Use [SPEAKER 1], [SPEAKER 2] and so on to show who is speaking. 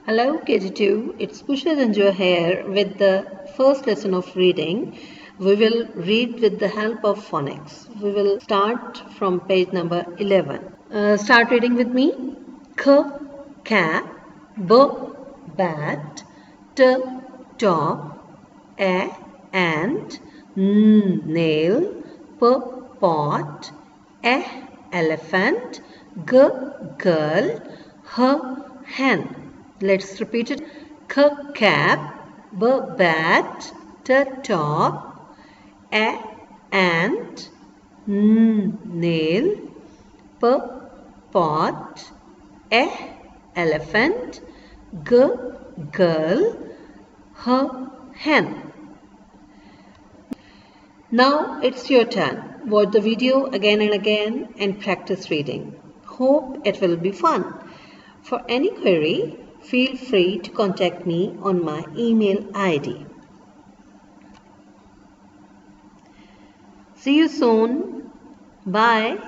[SPEAKER 1] Hello KG2, it's Pusha Janjua here with the first lesson of reading. We will read with the help of phonics. We will start from page number 11. Start reading with me. K, cat, B, bat, T, top, A, ant, N, nail, P, pot, E, elephant, G, girl, H, hen. Let's repeat it. K, cap, B, bat, T, top, A, ant, N, nail, P, pot, E, elephant, G, girl, H, hen. Now it's your turn. Watch the video again and again and practice reading. Hope it will be fun. For any query, feel free to contact me on my email ID. See you soon. Bye.